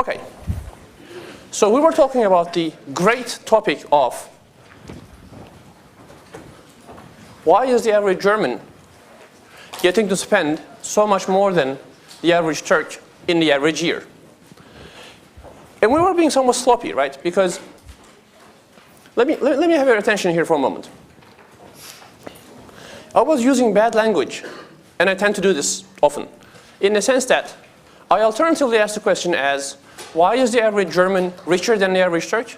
Okay. So we were talking about the great topic of why is the average German getting to spend so much more than the average Turk in the average year? And we were being somewhat sloppy, right? Because let me have your attention here for a moment. I was using bad language, and I tend to do this often, in the sense that I alternatively ask the question as, why is the average German richer than the average Turk?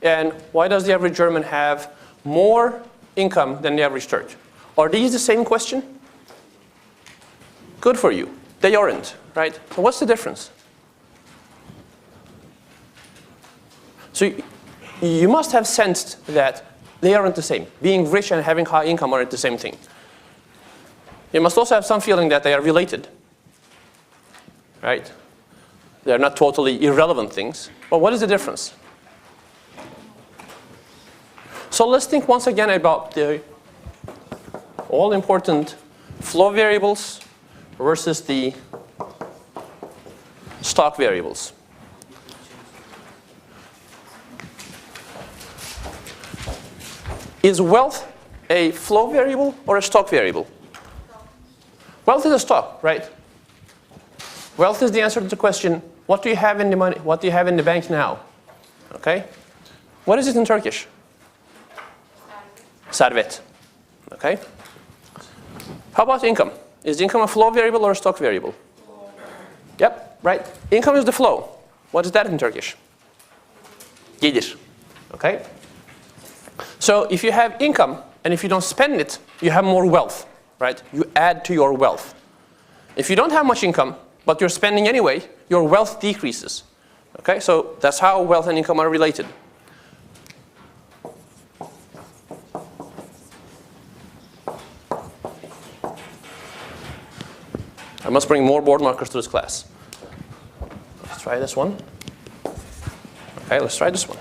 And why does the average German have more income than the average Turk? Are these the same question? Good for you. They aren't, right? So what's the difference? So you must have sensed that they aren't the same. Being rich and having high income aren't the same thing. You must also have some feeling that they are related, right? They're not totally irrelevant things. But what is the difference? So let's think once again about the all-important flow variables versus the stock variables. Is wealth a flow variable or a stock variable? Wealth is a stock, right? Wealth is the answer to the question, what do you have in the money? What do you have in the bank now? Okay? What is it in Turkish? Servet. Okay? How about income? Is income a flow variable or a stock variable? Yep, right. Income is the flow. What is that in Turkish? Gelir. Okay? So if you have income and if you don't spend it, you have more wealth, right? You add to your wealth. If you don't have much income, but you're spending anyway, your wealth decreases. Okay, so that's how wealth and income are related. I must bring more board markers to this class. Let's try this one. Okay, let's try this one.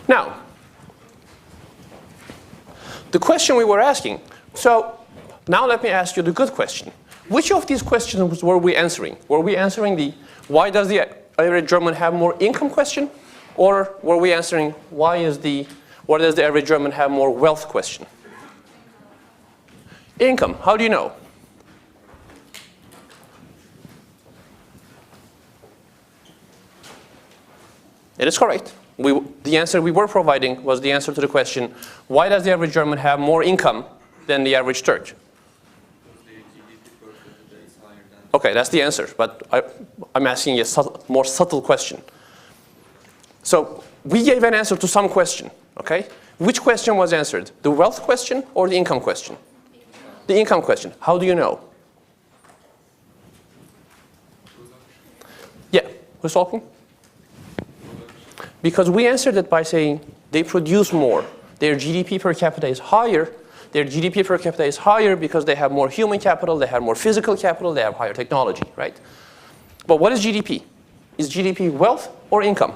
Now, the question we were asking, so now let me ask you the good question. Which of these questions were we answering? Were we answering the why does the average German have more income question? Or were we answering why does the average German have more wealth question? Income, how do you know? It is correct. The answer we were providing was the answer to the question, why does the average German have more income than the average Turk? Okay, that's the answer, but I'm asking a more subtle question. So we gave an answer to some question, okay? Which question was answered? The wealth question or the income question? The income question. How do you know? Yeah, who's talking? Because we answered it by saying they produce more. Their GDP per capita is higher. Their GDP per capita is higher because they have more human capital, they have more physical capital, they have higher technology, right? But what is GDP? Is GDP wealth or income?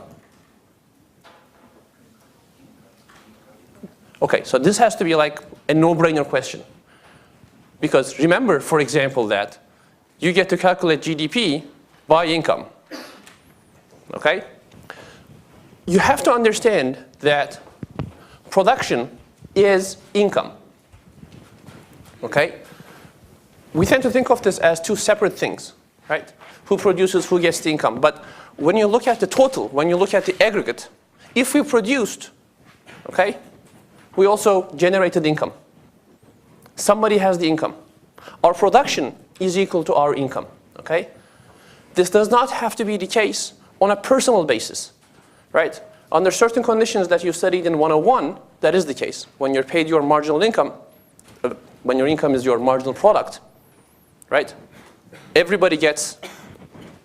Okay, so this has to be like a no-brainer question. Because remember, for example, that you get to calculate GDP by income. Okay? You have to understand that production is income. Okay? We tend to think of this as two separate things, right? Who produces, who gets the income. But when you look at the total, when you look at the aggregate, if we produced, okay, we also generated income. Somebody has the income. Our production is equal to our income, okay? This does not have to be the case on a personal basis. Right? Under certain conditions that you studied in 101, that is the case. When you're paid your marginal income, when your income is your marginal product, right? Everybody gets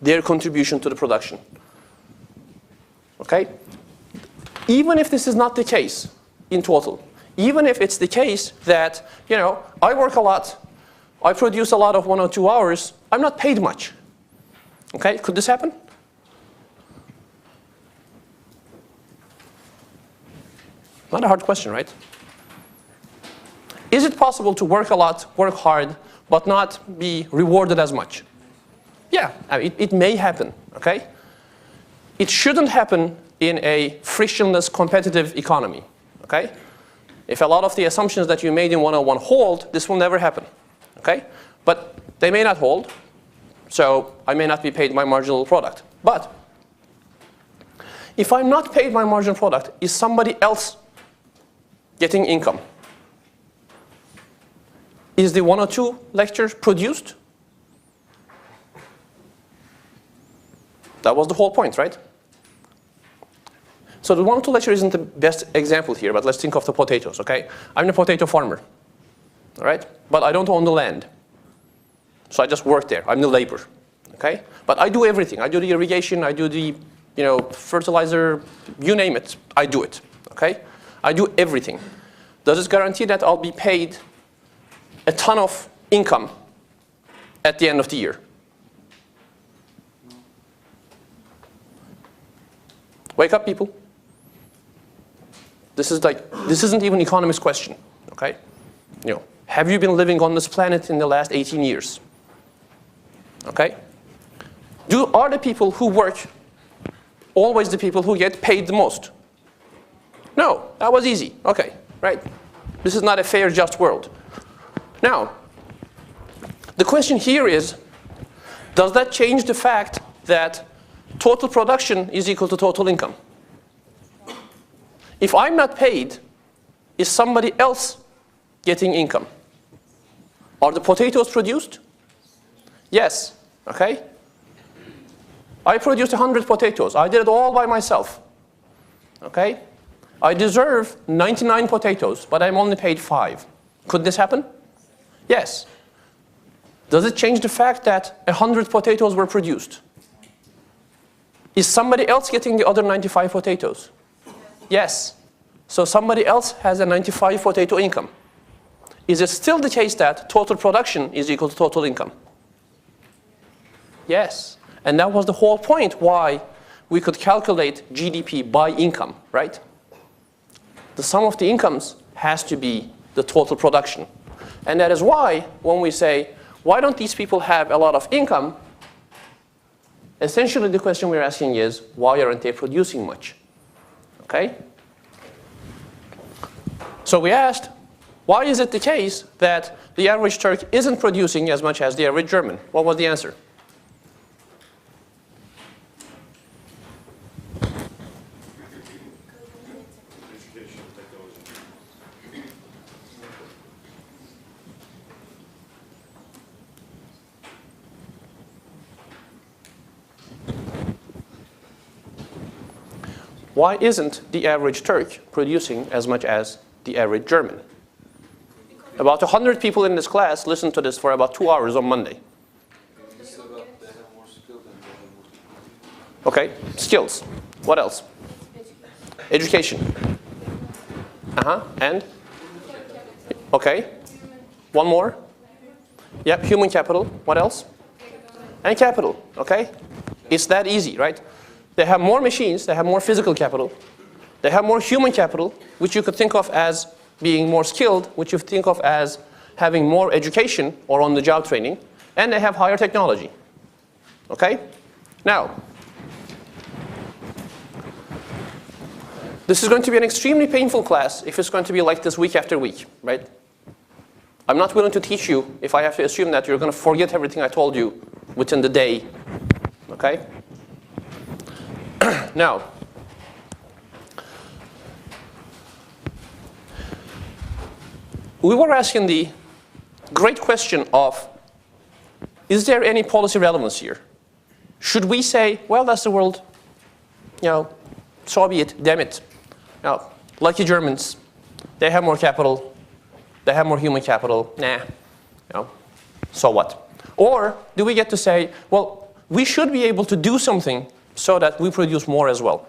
their contribution to the production. Okay? Even if this is not the case in total, even if it's the case that, you know, I work a lot, I produce a lot of 102 hours, I'm not paid much. Okay? Could this happen? Not a hard question, right? Is it possible to work a lot, work hard, but not be rewarded as much? Yeah, I mean, it may happen. Okay? It shouldn't happen in a frictionless competitive economy. Okay? If a lot of the assumptions that you made in 101 hold, this will never happen. Okay? But they may not hold, so I may not be paid my marginal product. But if I'm not paid my marginal product, is somebody else getting income? Is the 102 lecture produced? That was the whole point, right? So the 102 lecture isn't the best example here, but let's think of the potatoes, okay? I'm a potato farmer, all right? But I don't own the land. So I just work there. I'm the labor, okay? But I do everything. I do the irrigation, I do the fertilizer, you name it, I do it, okay? I do everything. Does this guarantee that I'll be paid a ton of income at the end of the year? Wake up, people. This isn't even an economist question, okay? Have you been living on this planet in the last 18 years? Okay? Are the people who work always the people who get paid the most? No, that was easy. Okay, right? This is not a fair, just world. Now, the question here is, does that change the fact that total production is equal to total income? If I'm not paid, is somebody else getting income? Are the potatoes produced? Yes, okay? I produced 100 potatoes. I did it all by myself, okay? I deserve 99 potatoes, but I'm only paid 5. Could this happen? Yes. Does it change the fact that 100 potatoes were produced? Is somebody else getting the other 95 potatoes? Yes. So somebody else has a 95 potato income. Is it still the case that total production is equal to total income? Yes. And that was the whole point why we could calculate GDP by income, right? The sum of the incomes has to be the total production. And that is why when we say, why don't these people have a lot of income? Essentially the question we're asking is, why aren't they producing much? Okay? So we asked, why is it the case that the average Turk isn't producing as much as the average German? What was the answer? Why isn't the average Turk producing as much as the average German? About 100 people in this class listened to this for about 2 hours on Monday. Okay, skills. What else? Education. And? Okay. One more? Yep, human capital. What else? And capital, okay? It's that easy, right? They have more machines, they have more physical capital. They have more human capital, which you could think of as being more skilled, which you think of as having more education or on-the-job training, and they have higher technology. Okay? Now, this is going to be an extremely painful class if it's going to be like this week after week, right? I'm not willing to teach you if I have to assume that you're going to forget everything I told you within the day. Okay? Now, we were asking the great question of, is there any policy relevance here? Should we say, well, that's the world, so be it, damn it. Lucky Germans, they have more capital, they have more human capital, nah, so what? Or do we get to say, well, we should be able to do something so that we produce more as well?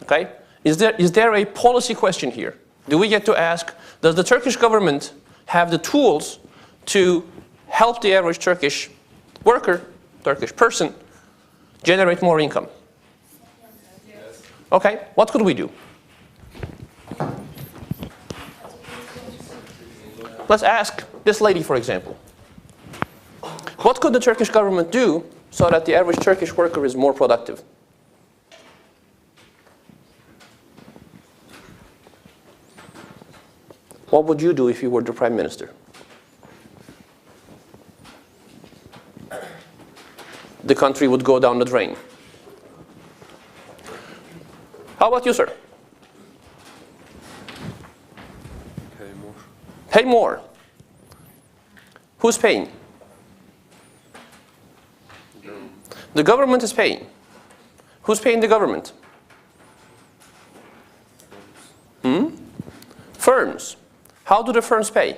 Okay? Is there a policy question here? Do we get to ask, does the Turkish government have the tools to help the average Turkish worker, Turkish person, generate more income? Yes. Okay, what could we do? Let's ask this lady, for example. What could the Turkish government do so that the average Turkish worker is more productive? What would you do if you were the prime minister? The country would go down the drain. How about you, sir? Pay more. Pay more. Who's paying? The government is paying. Who's paying the government? Firms. How do the firms pay?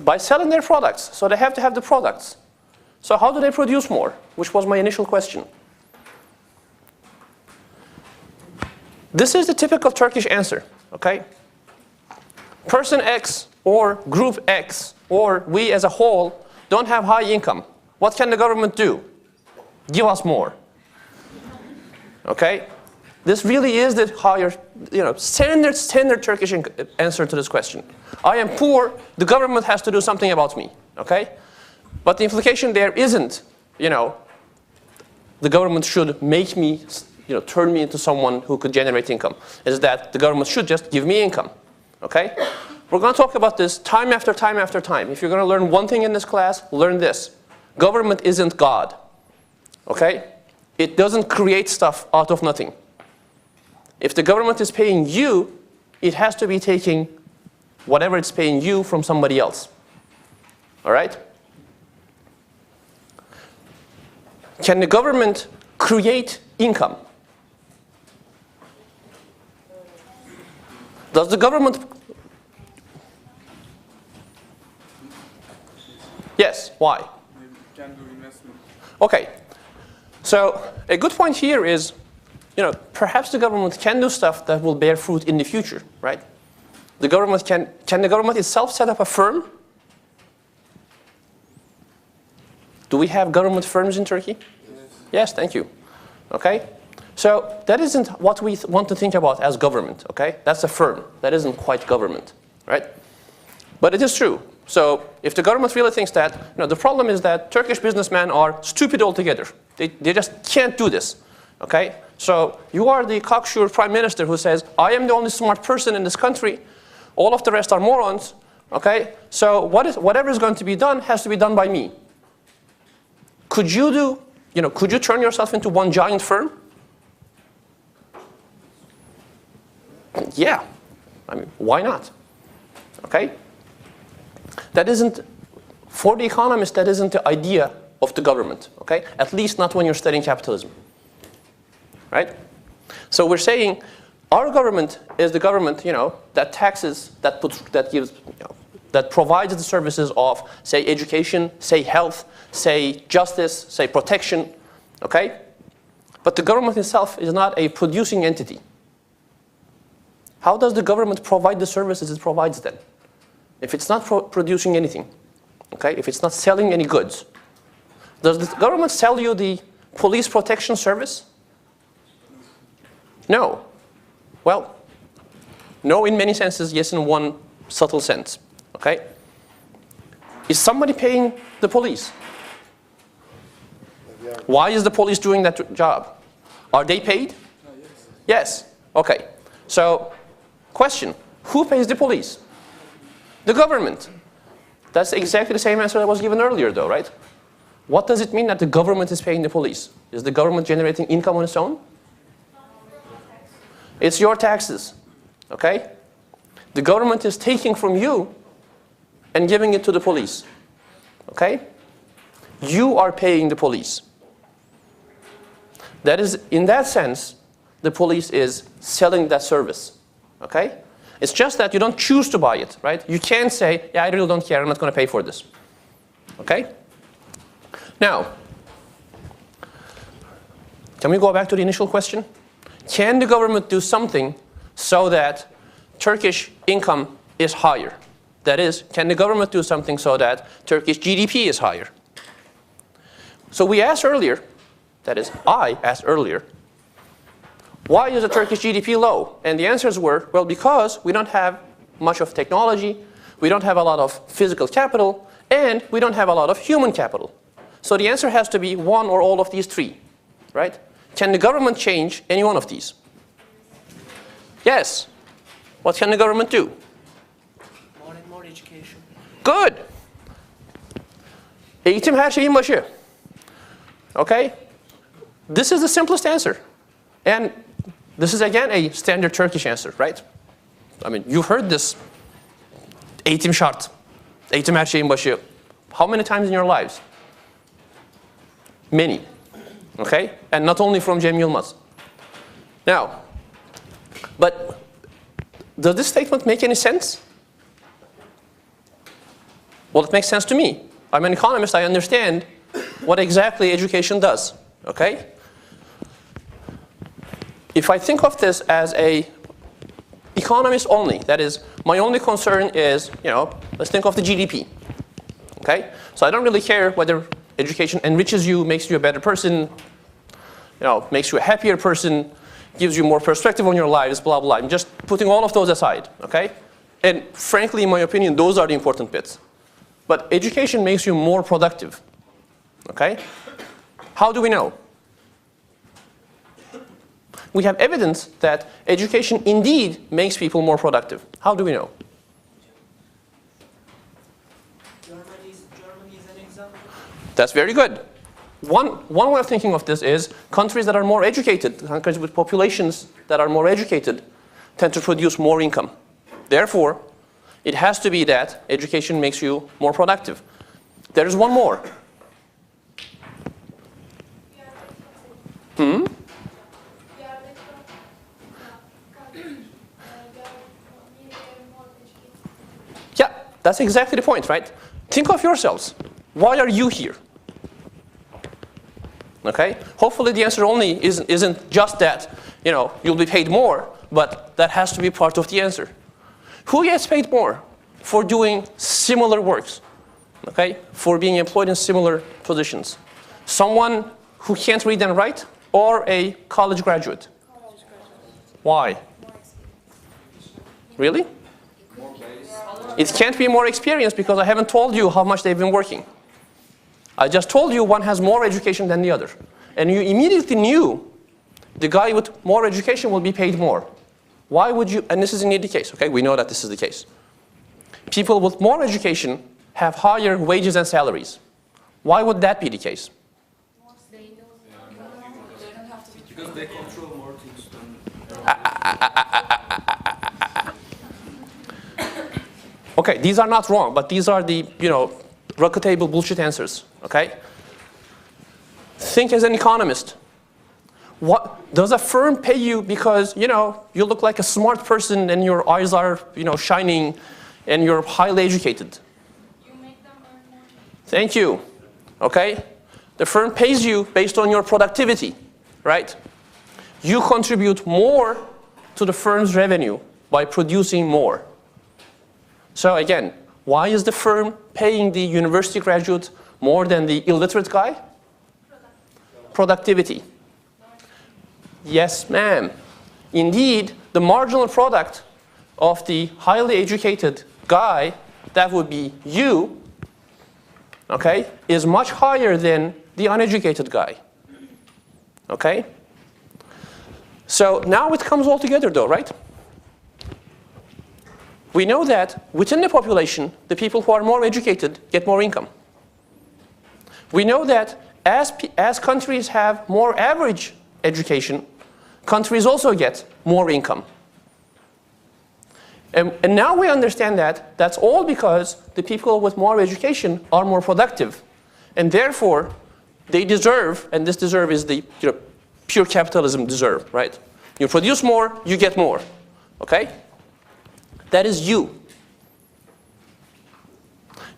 By selling their products. So they have to have the products. So how do they produce more? Which was my initial question. This is the typical Turkish answer, okay? Person X or group X or we as a whole don't have high income. What can the government do? Give us more. Okay? This really is the higher, standard Turkish answer to this question. I am poor, the government has to do something about me. Okay? But the implication there isn't, the government should make me, turn me into someone who could generate income. Is that the government should just give me income. Okay? We're going to talk about this time after time after time. If you're going to learn one thing in this class, learn this. Government isn't God. Okay? It doesn't create stuff out of nothing. If the government is paying you, it has to be taking whatever it's paying you from somebody else. All right? Can the government create income? Does the government... Yes, why? Maybe can do investment. Okay, so a good point here is, perhaps the government can do stuff that will bear fruit in the future, right? The government can the government itself set up a firm? Do we have government firms in Turkey? Yes. Yes, thank you. Okay, so that isn't what we want to think about as government, okay? That's a firm, that isn't quite government, right? But it is true. So if the government really thinks that, the problem is that Turkish businessmen are stupid altogether. They just can't do this, okay? So you are the cocksure prime minister who says, I am the only smart person in this country. All of the rest are morons, okay? So whatever is going to be done has to be done by me. Could you could you turn yourself into one giant firm? Yeah, I mean, why not? Okay? That isn't, for the economist, that isn't the idea of the government, okay? At least not when you're studying capitalism, right? So we're saying our government is the government, that taxes, that gives, that provides the services of, say, education, say, health, say, justice, say, protection, okay? But the government itself is not a producing entity. How does the government provide the services it provides then? If it's not producing anything, okay? If it's not selling any goods, does the government sell you the police protection service? No. Well, no in many senses, yes in one subtle sense, okay? Is somebody paying the police? Why is the police doing that job? Are they paid? Yes. Okay. So, question, who pays the police? The government. That's exactly the same answer that was given earlier though, right? What does it mean that the government is paying the police? Is the government generating income on its own? It's your taxes, okay? The government is taking from you and giving it to the police, okay? You are paying the police. That is, in that sense, the police is selling that service, okay? It's just that you don't choose to buy it, right? You can't say, yeah, I really don't care, I'm not going to pay for this. Okay? Now, can we go back to the initial question? Can the government do something so that Turkish income is higher? That is, can the government do something so that Turkish GDP is higher? So we asked earlier, that is, I asked earlier, why is the Turkish GDP low? And the answers were, well, because we don't have much of technology, we don't have a lot of physical capital, and we don't have a lot of human capital. So the answer has to be one or all of these three, right? Can the government change any one of these? Yes. What can the government do? More and more education. Good. Eğitim her şeyin başı. Okay? This is the simplest answer. And this is again a standard Turkish answer, right? I mean, you've heard this. Eğitim şart. Eğitim her şeyin başı. How many times in your lives? Many. Okay? And not only from Cem Yılmaz. Now, but does this statement make any sense? Well, it makes sense to me. I'm an economist. I understand what exactly education does. Okay? If I think of this as a economist only, that is, my only concern is, let's think of the GDP. Okay? So I don't really care whether education enriches you, makes you a better person, makes you a happier person, gives you more perspective on your lives, blah, blah. I'm just putting all of those aside, okay? And frankly, in my opinion, those are the important bits. But education makes you more productive, okay? How do we know? We have evidence that education indeed makes people more productive. How do we know? Germany is an example. That's very good. One way of thinking of this is countries that are more educated, countries with populations that are more educated, tend to produce more income. Therefore, it has to be that education makes you more productive. There is one more. Yeah, that's exactly the point, right? Think of yourselves. Why are you here? Okay? Hopefully the answer only isn't just that, you'll be paid more, but that has to be part of the answer. Who gets paid more for doing similar works? Okay? For being employed in similar positions? Someone who can't read and write or a college graduate? Why? Really? It can't be more experience because I haven't told you how much they've been working. I just told you one has more education than the other. And you immediately knew the guy with more education will be paid more. Why would you, and this is indeed the case, okay? We know that this is the case. People with more education have higher wages and salaries. Why would that be the case? Because they control more things than... Okay, these are not wrong, but these are the, rocket-table bullshit answers, okay? Think as an economist. What, does a firm pay you because, you look like a smart person and your eyes are, shining and you're highly educated? You make them earn more. Thank you, okay? The firm pays you based on your productivity, right? You contribute more to the firm's revenue by producing more. So again, why is the firm paying the university graduate more than the illiterate guy? Productivity. Yes, ma'am. Indeed, the marginal product of the highly educated guy, that would be you, okay, is much higher than the uneducated guy. Okay? So now it comes all together though, right? We know that within the population, the people who are more educated get more income. We know that as countries have more average education, countries also get more income. And now we understand that that's all because the people with more education are more productive. And therefore, they deserve, and this deserve is the pure capitalism deserve, right? You produce more, you get more, okay? That is you.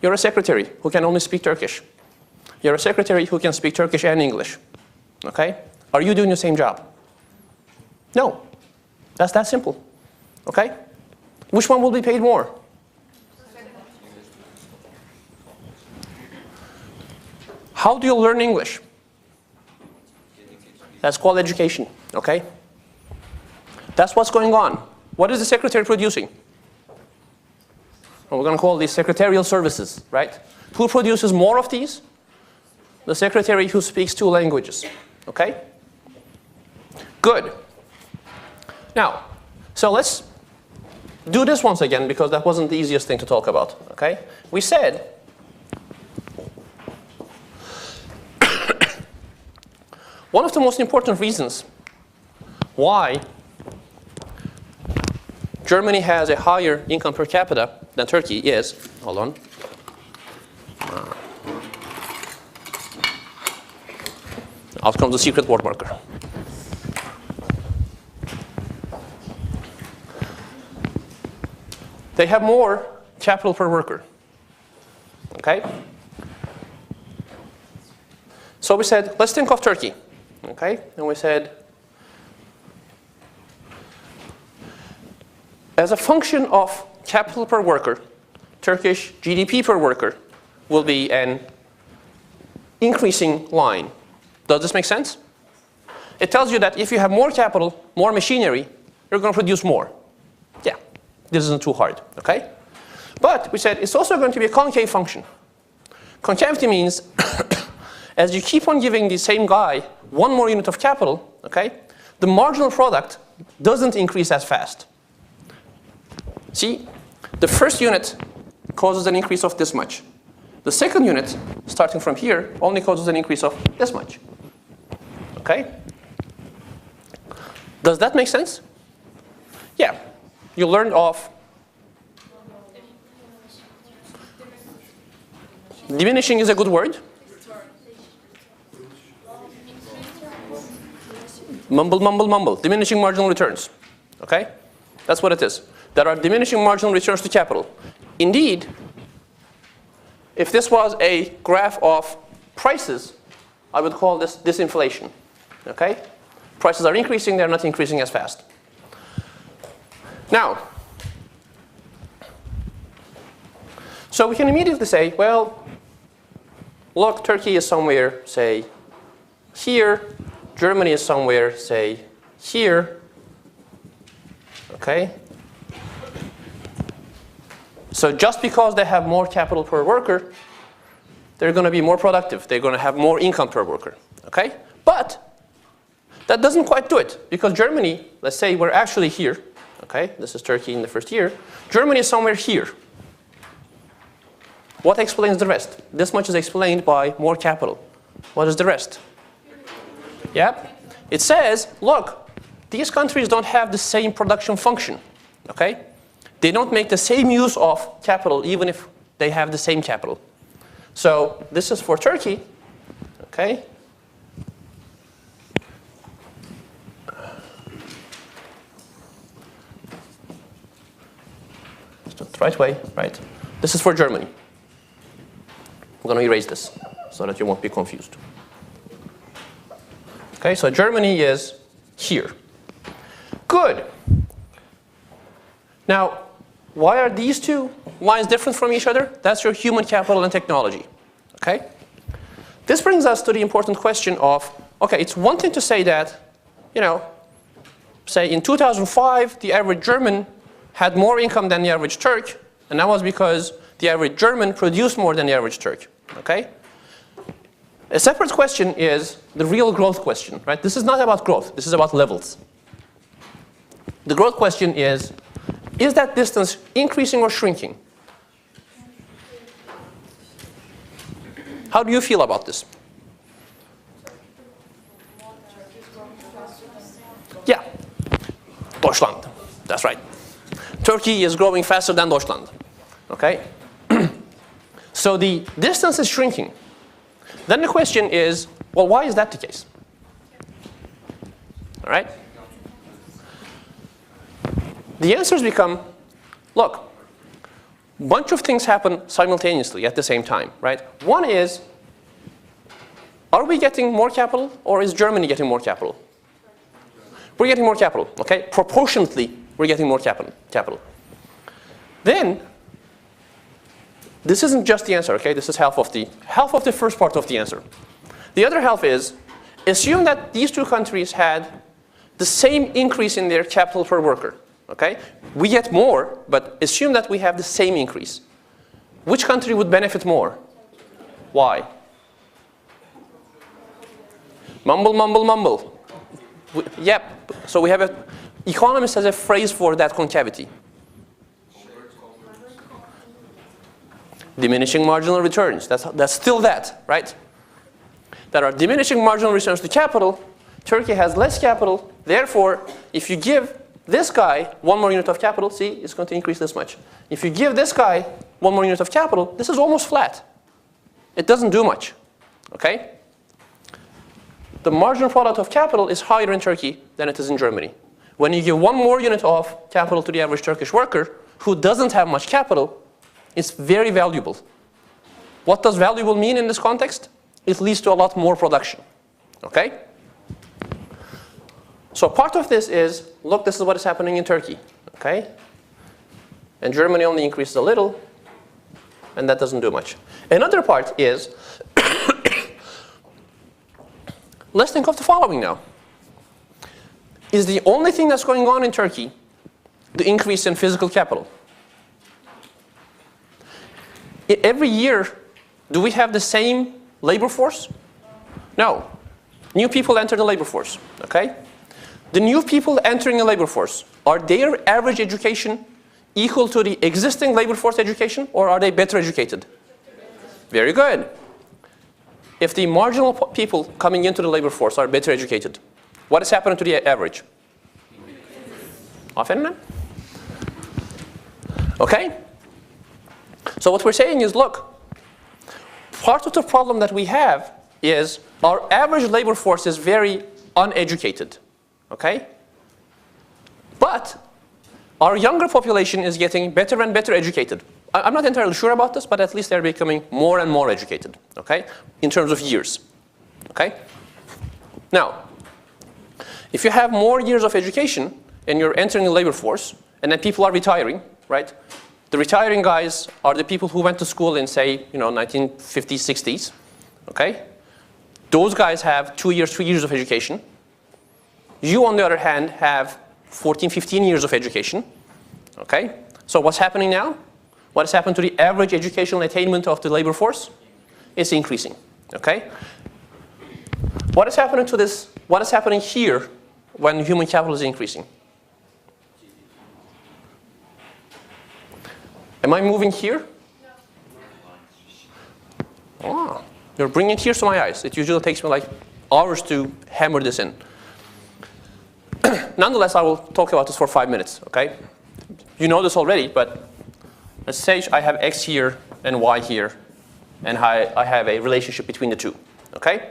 You're a secretary who can only speak Turkish. You're a secretary who can speak Turkish and English, okay? Are you doing the same job? No. That's that simple, okay? Which one will be paid more? How do you learn English? That's called education, okay? That's what's going on. What is the secretary producing? Well, we're going to call these secretarial services, right? Who produces more of these? The secretary who speaks 2 languages. Okay? Good. Now, so let's do this once again because that wasn't the easiest thing to talk about. Okay? We said one of the most important reasons why Germany has a higher income per capita than Turkey is, hold on. Out comes the secret word marker. They have more capital per worker. Okay? So we said, let's think of Turkey. Okay? And we said, as a function of capital per worker, Turkish GDP per worker will be an increasing line. Does this make sense? It tells you that if you have more capital, more machinery, you're going to produce more. Yeah, this isn't too hard, okay? But we said it's also going to be a concave function. Concavity means as you keep on giving the same guy 1 more unit of capital, okay, the marginal product doesn't increase as fast. See, the first unit causes an increase of this much. The second unit, starting from here, only causes an increase of this much. Okay? Does that make sense? Yeah. You learned of diminishing is a good word. Mumble, mumble, mumble. Diminishing marginal returns. Okay? That's what it is. There are diminishing marginal returns to capital. Indeed, if this was a graph of prices, I would call this disinflation. Okay? Prices are increasing, they're not increasing as fast. Now, so we can immediately say, well, look, Turkey is somewhere, say, here. Germany is somewhere, say, here. Okay? So just because they have more capital per worker, they're going to be more productive. They're going to have more income per worker. Okay? But that doesn't quite do it. Because Germany, let's say we're actually here. Okay? This is Turkey in the first year. Germany is somewhere here. What explains the rest? This much is explained by more capital. What is the rest? Yep. It says, look, these countries don't have the same production function. Okay? They don't make the same use of capital even if they have the same capital. So this is for Turkey. Okay? It's not the right way, right? This is for Germany. I'm going to erase this so that you won't be confused. Okay, so Germany is here. Good. Now, why are these 2 lines different from each other? That's your human capital and technology. Okay? This brings us to the important question of, okay, it's one thing to say that, you know, say in 2005, the average German had more income than the average Turk, and that was because the average German produced more than the average Turk. Okay? A separate question is the real growth question, right? This is not about growth. This is about levels. The growth question is that distance increasing or shrinking? How do you feel about this? Yeah. Deutschland. That's right. Turkey is growing faster than Deutschland. Okay? So the distance is shrinking. Then the question is, well, why is that the case? All right? The answers become, look, a bunch of things happen simultaneously at the same time, right? One is, are we getting more capital or is Germany getting more capital? We're getting more capital, okay? Proportionately, we're getting more capital. Then, this isn't just the answer, okay? This is half of the first part of the answer. The other half is, assume that these 2 countries had the same increase in their capital per worker. Okay? We get more, but assume that we have the same increase. Which country would benefit more? Why? Mumble, mumble, mumble. Yep. So we have a, economist has a phrase for that concavity. Diminishing marginal returns. That's still that, right? There are diminishing marginal returns to capital. Turkey has less capital. Therefore, if you give this guy 1 more unit of capital, see, it's going to increase this much. If you give this guy 1 more unit of capital, this is almost flat. It doesn't do much, okay? The marginal product of capital is higher in Turkey than it is in Germany. When you give 1 more unit of capital to the average Turkish worker who doesn't have much capital, it's very valuable. What does valuable mean in this context? It leads to a lot more production, okay? So part of this is, look, this is what is happening in Turkey, okay? And Germany only increases a little, and that doesn't do much. Another part is, let's think of the following now. Is the only thing that's going on in Turkey the increase in physical capital? Every year, do we have the same labor force? No. New people enter the labor force, okay? The new people entering the labor force, are their average education equal to the existing labor force education, or are they better educated? Very good. If the marginal people coming into the labor force are better educated, what is happening to the average? Aferin. Okay? So what we're saying is, look, part of the problem that we have is our average labor force is very uneducated. Okay? But our younger population is getting better and better educated. I'm not entirely sure about this, but at least they're becoming more and more educated, okay? In terms of years, okay? Now, if you have more years of education and you're entering the labor force, and then people are retiring, right? The retiring guys are the people who went to school in, say, 1950s, 60s, okay? Those guys have 2 years, 3 years of education. You, on the other hand, have 14, 15 years of education, okay? So what's happening now? What has happened to the average educational attainment of the labor force? It's increasing, okay? What is happening to this? What is happening here when human capital is increasing? Am I moving here? Oh, you're bringing tears to my eyes. It usually takes me like hours to hammer this in. Nonetheless, I will talk about this for 5 minutes, okay? You know this already, but let's say I have X here and Y here, and I have a relationship between the two, okay?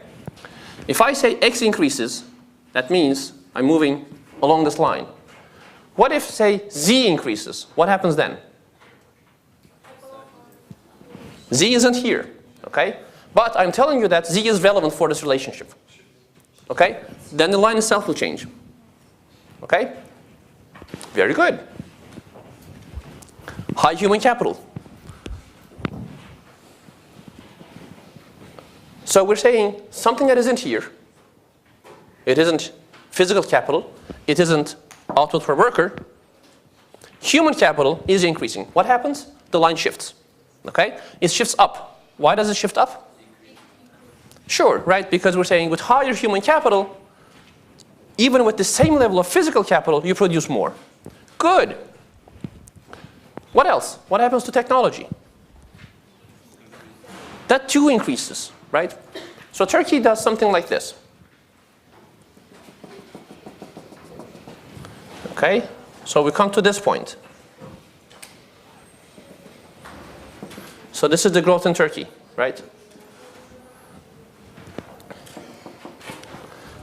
If I say X increases, that means I'm moving along this line. What if, say, Z increases? What happens then? Z isn't here, okay? But I'm telling you that Z is relevant for this relationship, okay? Then the line itself will change. Okay? Very good. High human capital. So we're saying something that isn't here. It isn't physical capital. It isn't output per worker. Human capital is increasing. What happens? The line shifts. Okay? It shifts up. Why does it shift up? Sure, right? Because we're saying with higher human capital, even with the same level of physical capital, you produce more. Good. What else? What happens to technology? That too increases, right? So Turkey does something like this. Okay? So we come to this point. So this is the growth in Turkey, right?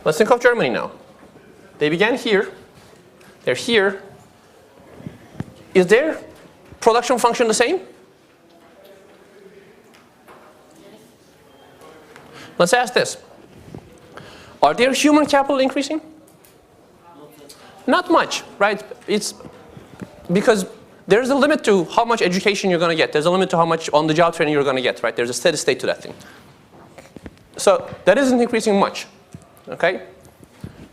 Let's think of Germany now. They began here, they're here. Is their production function the same? Let's ask this. Are their human capital increasing? Not much, right? It's because there's a limit to how much education you're going to get. There's a limit to how much on-the-job training you're going to get, right? There's a steady state to that thing. So that isn't increasing much, okay?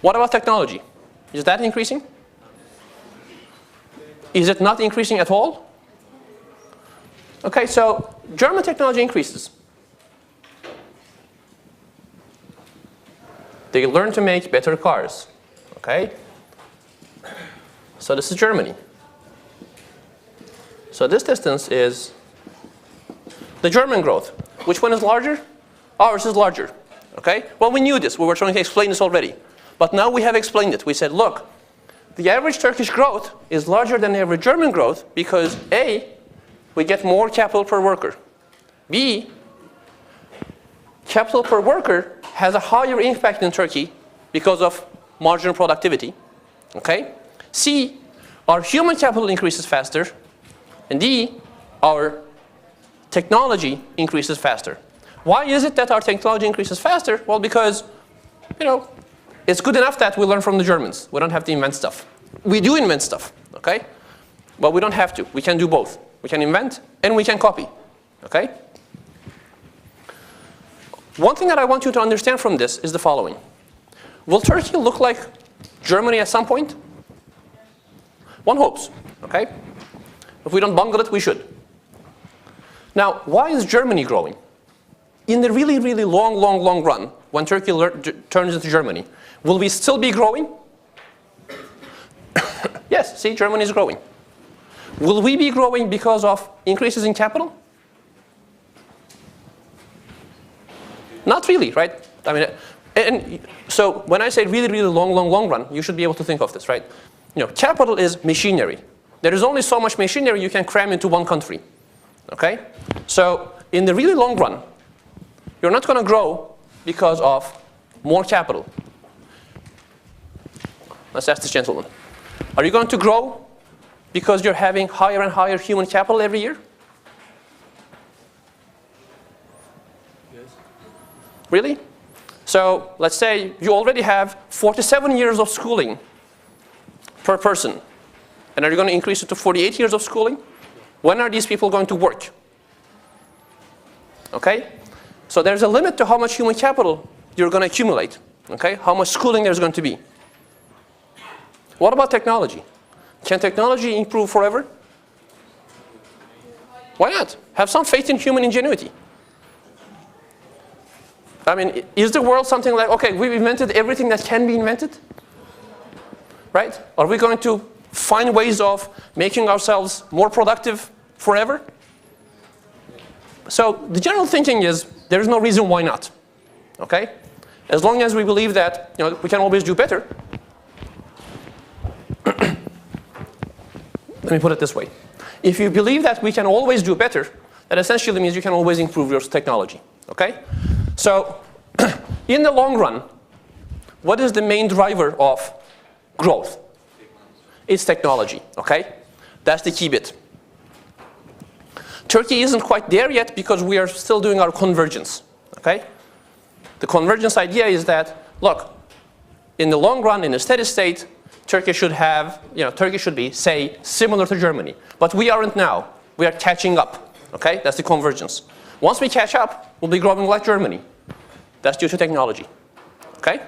What about technology? Is that increasing? Is it not increasing at all? Okay, so German technology increases. They learn to make better cars. Okay? So this is Germany. So this distance is the German growth. Which one is larger? Ours is larger. Okay? Well, we knew this. We were trying to explain this already. But now we have explained it. We said, look, the average Turkish growth is larger than the average German growth because A, we get more capital per worker. B, capital per worker has a higher impact in Turkey because of marginal productivity. Okay? C, our human capital increases faster. And D, our technology increases faster. Why is it that our technology increases faster? Well, because, it's good enough that we learn from the Germans. We don't have to invent stuff. We do invent stuff, okay? But we don't have to. We can do both. We can invent and we can copy, okay? One thing that I want you to understand from this is the following. Will Turkey look like Germany at some point? One hopes, okay? If we don't bungle it, we should. Now, why is Germany growing? In the really, really long run, when Turkey turns into Germany, will we still be growing? Yes, see, Germany is growing. Will we be growing because of increases in capital? Not really, right? I mean, and so when I say really, really long run, you should be able to think of this, right? Capital is machinery. There is only so much machinery you can cram into one country, okay? So in the really long run, you're not going to grow because of more capital. Let's ask this gentleman. Are you going to grow because you're having higher and higher human capital every year? Yes. Really? So let's say you already have 47 years of schooling per person. And are you going to increase it to 48 years of schooling? When are these people going to work? Okay? So there's a limit to how much human capital you're going to accumulate. Okay? How much schooling there's going to be. What about technology? Can technology improve forever? Why not? Have some faith in human ingenuity. I mean, is the world something like, okay, we've invented everything that can be invented? Right? Are we going to find ways of making ourselves more productive forever? So the general thinking is, there is no reason why not. Okay? As long as we believe that we can always do better. Let me put it this way. If you believe that we can always do better, that essentially means you can always improve your technology. Okay? So in the long run, what is the main driver of growth? It's technology. Okay? That's the key bit. Turkey isn't quite there yet because we are still doing our convergence. Okay? The convergence idea is that, look, in the long run, in a steady state, Turkey should have, Turkey should be, say, similar to Germany. But we aren't now. We are catching up. Okay? That's the convergence. Once we catch up, we'll be growing like Germany. That's due to technology. Okay?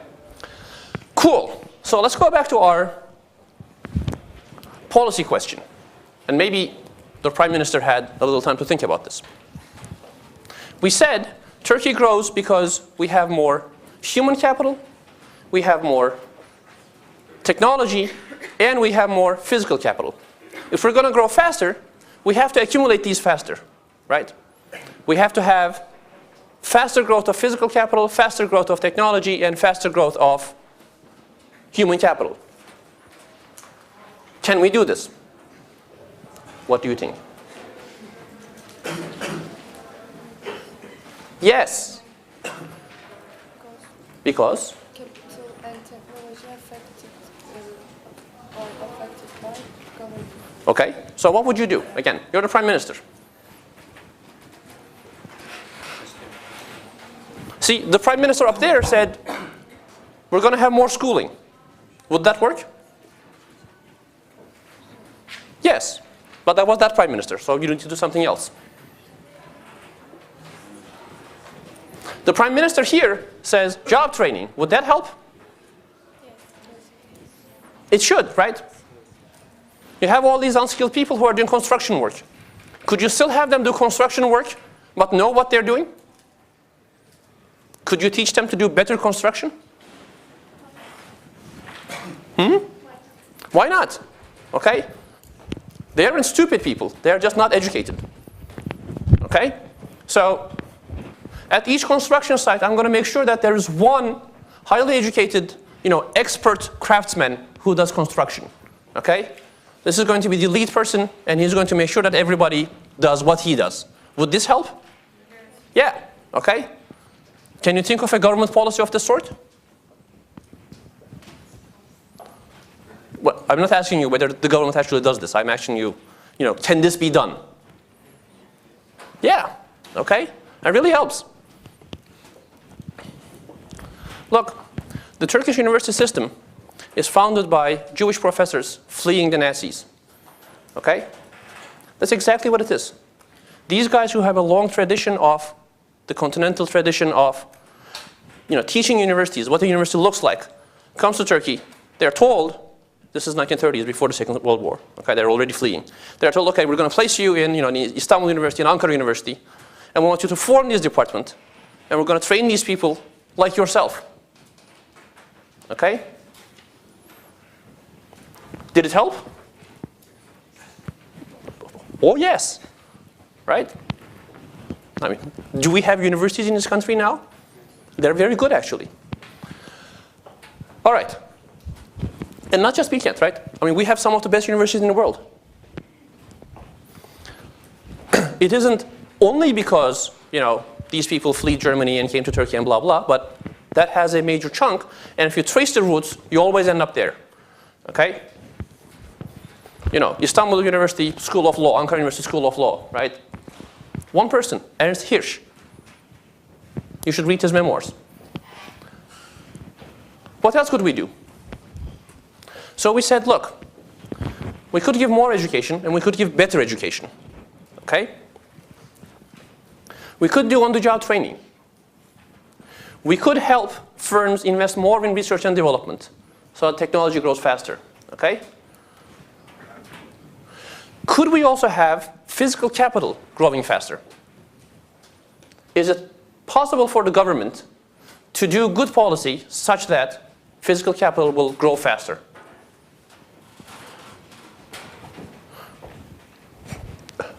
Cool. So let's go back to our policy question. And maybe the Prime Minister had a little time to think about this. We said Turkey grows because we have more human capital, we have more technology, and we have more physical capital. If we're going to grow faster, we have to accumulate these faster, right? We have to have faster growth of physical capital, faster growth of technology, and faster growth of human capital. Can we do this? What do you think? Yes. Because? Capital and technology affected by government. Okay. So what would you do? Again, you're the Prime Minister. See, the Prime Minister up there said, we're going to have more schooling. Would that work? Yes. But that was that Prime Minister, so you need to do something else. The Prime Minister here says job training. Would that help? Yes. It should, right? You have all these unskilled people who are doing construction work. Could you still have them do construction work, but know what they're doing? Could you teach them to do better construction? Why not? Okay? They aren't stupid people. They are just not educated. Okay? So at each construction site, I'm going to make sure that there is one highly educated, expert craftsman who does construction. Okay? This is going to be the lead person, and he's going to make sure that everybody does what he does. Would this help? Yeah. Okay? Can you think of a government policy of this sort? Well, I'm not asking you whether the government actually does this. I'm asking you, can this be done? Yeah. Okay? It really helps. Look, the Turkish university system is founded by Jewish professors fleeing the Nazis. Okay? That's exactly what it is. These guys who have a long tradition of, the continental tradition of, teaching universities, what a university looks like, comes to Turkey. They're told, this is 1930s, before the Second World War. Okay, they're already fleeing. They're told, okay, we're going to place you in, in Istanbul University and Ankara University, and we want you to form this department, and we're going to train these people like yourself. Okay? Did it help? Oh, yes. Right? I mean, do we have universities in this country now? They're very good, actually. All right. And not just Bilkent, right? I mean, we have some of the best universities in the world. It isn't only because, these people fled Germany and came to Turkey and blah, blah, but that has a major chunk. And if you trace the roots, you always end up there. Okay? Istanbul University School of Law, Ankara University School of Law, right? One person, Ernst Hirsch. You should read his memoirs. What else could we do? So we said, look, we could give more education and we could give better education. Okay? We could do on-the-job training. We could help firms invest more in research and development so that technology grows faster. Okay? Could we also have physical capital growing faster? Is it possible for the government to do good policy such that physical capital will grow faster?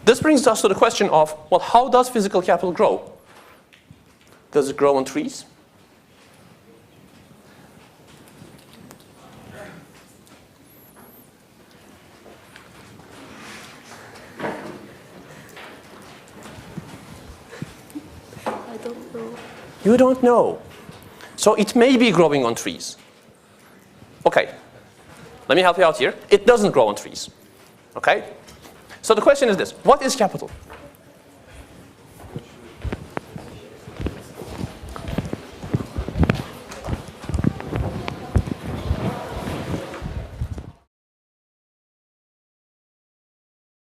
This brings us to the question of, well, how does physical capital grow? Does it grow on trees? I don't know. You don't know. So it may be growing on trees. Okay. Let me help you out here. It doesn't grow on trees. Okay? So the question is this. What is capital?